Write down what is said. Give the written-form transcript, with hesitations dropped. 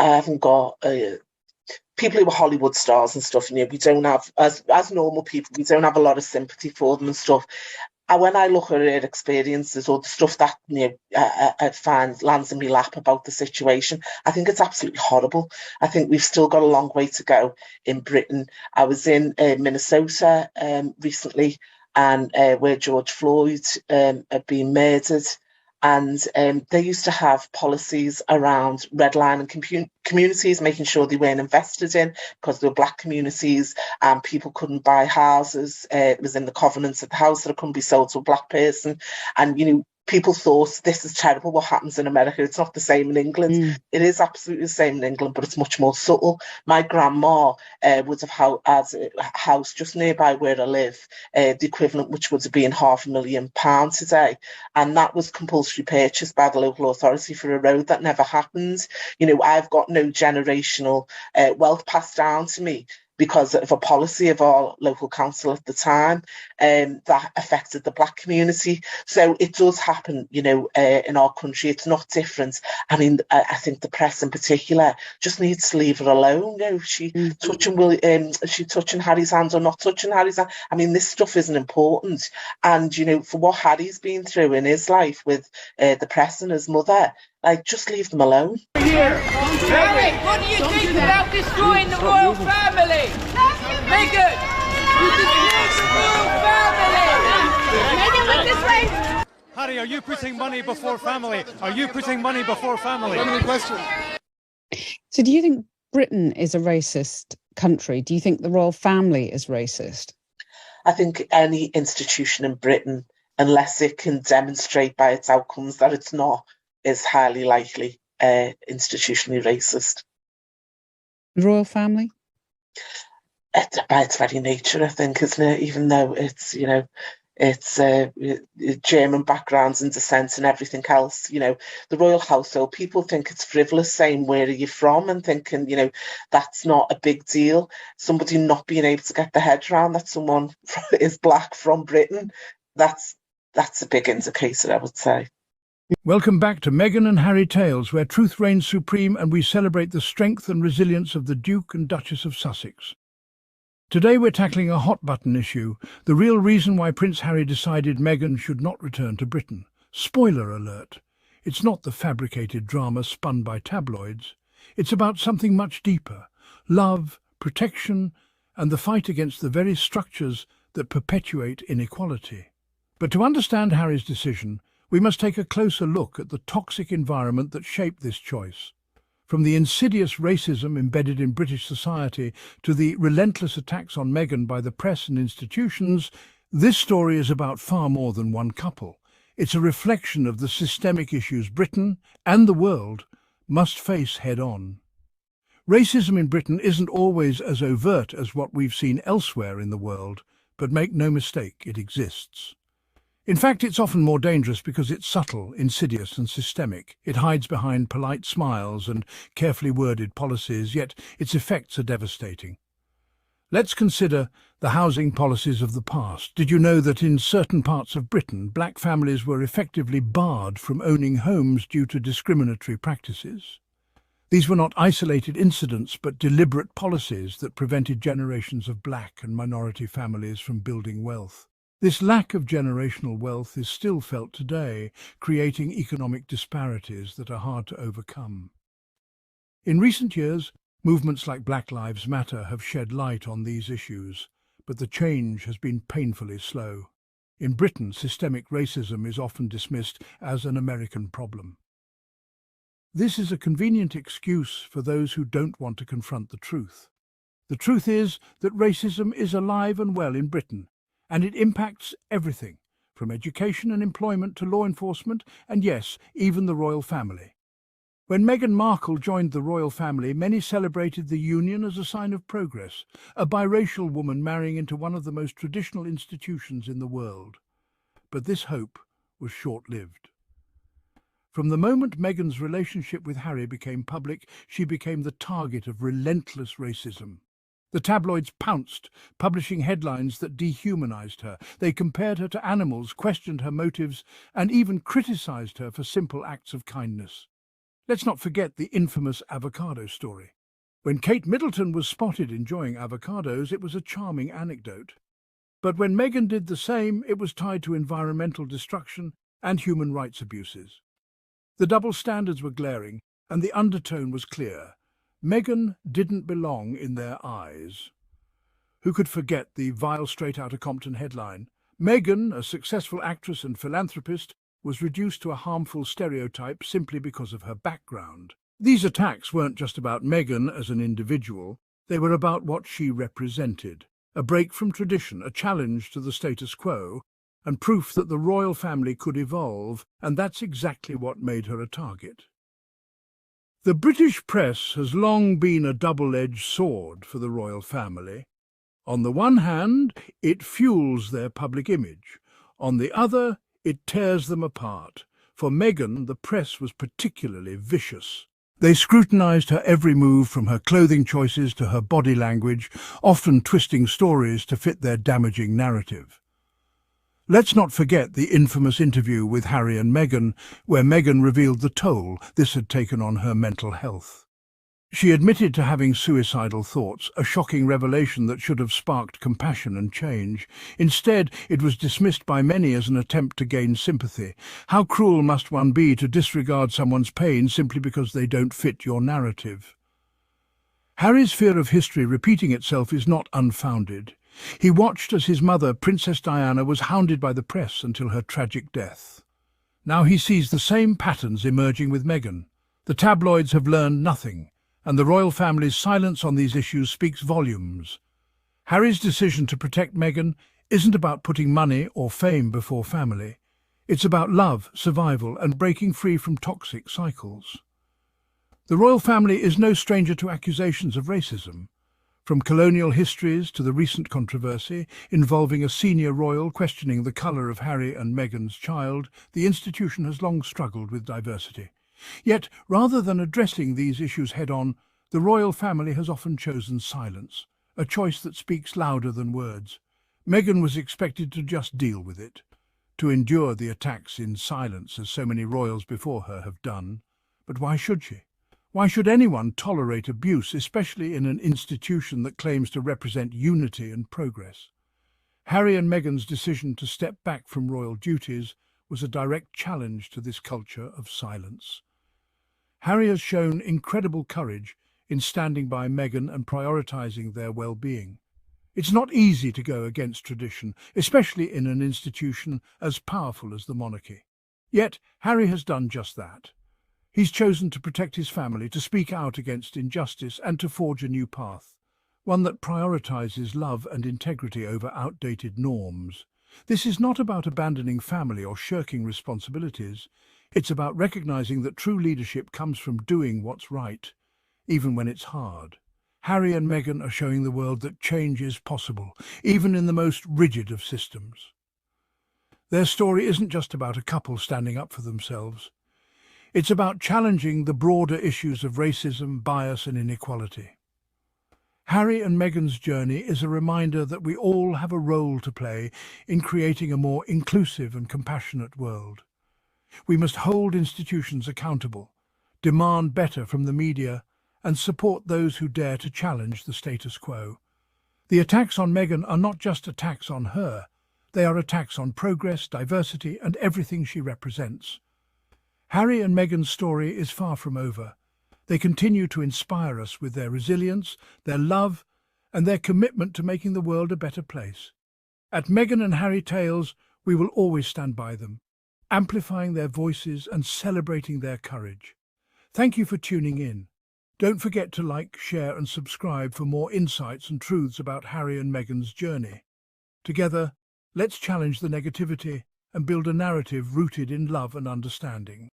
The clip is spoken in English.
I haven't got people who are Hollywood stars and stuff. We don't have, as normal people, we don't have a lot of sympathy for them and stuff. And when I look at her experiences or the stuff that I find lands in my lap about the situation, I think it's absolutely horrible. I think we've still got a long way to go in Britain. I was in Minnesota recently, and where George Floyd had been murdered. And they used to have policies around redlining communities, making sure they weren't invested in because they were black communities and people couldn't buy houses. It was in the covenants of the house that it couldn't be sold to a black person. And, people thought this is terrible what happens in America. It's not the same in England. It is absolutely the same in England, but it's much more subtle. My grandma would have had a house just nearby where I live, the equivalent which would have been £500,000 today. And that was compulsory purchase by the local authority for a road that never happened. I've got no generational wealth passed down to me because of a policy of our local council at the time that affected the black community. So it does happen, in our country. It's not different. I mean, I think the press in particular just needs to leave her alone. She touching Harry's hand or not touching Harry's hand. I mean, this stuff isn't important. And, for what Harry's been through in his life with the press and his mother, just leave them alone. Harry, what do you think about destroying the royal family? Meghan, you destroyed the royal family! Meghan, look this way! Harry, are you putting money before family? Are you putting money before family? Question. So do you think Britain is a racist country? Do you think the royal family is racist? I think any institution in Britain, unless it can demonstrate by its outcomes that it's not, is highly likely institutionally racist. The royal family? By its very nature, I think, isn't it? Even though it's, it's German backgrounds and descent and everything else, the royal household, people think it's frivolous saying, where are you from? And thinking, that's not a big deal. Somebody not being able to get their head around that someone is black from Britain, that's a big indicator, I would say. Welcome back to Meghan and Harry Tales, where truth reigns supreme and we celebrate the strength and resilience of the Duke and Duchess of Sussex. Today we're tackling a hot-button issue, the real reason why Prince Harry decided Meghan should not return to Britain. Spoiler alert. It's not the fabricated drama spun by tabloids. It's about something much deeper: love, protection, and the fight against the very structures that perpetuate inequality. But to understand Harry's decision, we must take a closer look at the toxic environment that shaped this choice. From the insidious racism embedded in British society to the relentless attacks on Meghan by the press and institutions, this story is about far more than one couple. It's a reflection of the systemic issues Britain and the world must face head-on. Racism in Britain isn't always as overt as what we've seen elsewhere in the world, but make no mistake, it exists. In fact, it's often more dangerous because it's subtle, insidious and systemic. It hides behind polite smiles and carefully worded policies, yet its effects are devastating. Let's consider the housing policies of the past. Did you know that in certain parts of Britain, black families were effectively barred from owning homes due to discriminatory practices? These were not isolated incidents, but deliberate policies that prevented generations of black and minority families from building wealth. This lack of generational wealth is still felt today, creating economic disparities that are hard to overcome. In recent years, movements like Black Lives Matter have shed light on these issues, but the change has been painfully slow. In Britain, systemic racism is often dismissed as an American problem. This is a convenient excuse for those who don't want to confront the truth. The truth is that racism is alive and well in Britain, and it impacts everything, from education and employment to law enforcement, and yes, even the royal family. When Meghan Markle joined the royal family, many celebrated the union as a sign of progress, a biracial woman marrying into one of the most traditional institutions in the world. But this hope was short-lived. From the moment Meghan's relationship with Harry became public, she became the target of relentless racism. The tabloids pounced, publishing headlines that dehumanized her. They compared her to animals, questioned her motives, and even criticized her for simple acts of kindness. Let's not forget the infamous avocado story. When Kate Middleton was spotted enjoying avocados, it was a charming anecdote. But when Meghan did the same, it was tied to environmental destruction and human rights abuses. The double standards were glaring, and the undertone was clear. Meghan didn't belong in their eyes. Who could forget the vile Straight Outta Compton headline? Meghan, a successful actress and philanthropist, was reduced to a harmful stereotype simply because of her background. These attacks weren't just about Meghan as an individual, they were about what she represented. A break from tradition, a challenge to the status quo, and proof that the royal family could evolve, and that's exactly what made her a target. The British press has long been a double-edged sword for the royal family. On the one hand, it fuels their public image. On the other, it tears them apart. For Meghan, the press was particularly vicious. They scrutinized her every move, from her clothing choices to her body language, often twisting stories to fit their damaging narrative. Let's not forget the infamous interview with Harry and Meghan, where Meghan revealed the toll this had taken on her mental health. She admitted to having suicidal thoughts, a shocking revelation that should have sparked compassion and change. Instead, it was dismissed by many as an attempt to gain sympathy. How cruel must one be to disregard someone's pain simply because they don't fit your narrative? Harry's fear of history repeating itself is not unfounded. He watched as his mother, Princess Diana, was hounded by the press until her tragic death. Now he sees the same patterns emerging with Meghan. The tabloids have learned nothing, and the royal family's silence on these issues speaks volumes. Harry's decision to protect Meghan isn't about putting money or fame before family. It's about love, survival, and breaking free from toxic cycles. The royal family is no stranger to accusations of racism. From colonial histories to the recent controversy involving a senior royal questioning the colour of Harry and Meghan's child, the institution has long struggled with diversity. Yet, rather than addressing these issues head-on, the royal family has often chosen silence, a choice that speaks louder than words. Meghan was expected to just deal with it, to endure the attacks in silence as so many royals before her have done. But why should she? Why should anyone tolerate abuse, especially in an institution that claims to represent unity and progress? Harry and Meghan's decision to step back from royal duties was a direct challenge to this culture of silence. Harry has shown incredible courage in standing by Meghan and prioritising their well-being. It's not easy to go against tradition, especially in an institution as powerful as the monarchy. Yet Harry has done just that. He's chosen to protect his family, to speak out against injustice, and to forge a new path, one that prioritises love and integrity over outdated norms. This is not about abandoning family or shirking responsibilities. It's about recognizing that true leadership comes from doing what's right, even when it's hard. Harry and Meghan are showing the world that change is possible, even in the most rigid of systems. Their story isn't just about a couple standing up for themselves. It's about challenging the broader issues of racism, bias, and inequality. Harry and Meghan's journey is a reminder that we all have a role to play in creating a more inclusive and compassionate world. We must hold institutions accountable, demand better from the media, and support those who dare to challenge the status quo. The attacks on Meghan are not just attacks on her, they are attacks on progress, diversity, and everything she represents. Harry and Meghan's story is far from over. They continue to inspire us with their resilience, their love, and their commitment to making the world a better place. At Meghan and Harry Tales, we will always stand by them, amplifying their voices and celebrating their courage. Thank you for tuning in. Don't forget to like, share, and subscribe for more insights and truths about Harry and Meghan's journey. Together, let's challenge the negativity and build a narrative rooted in love and understanding.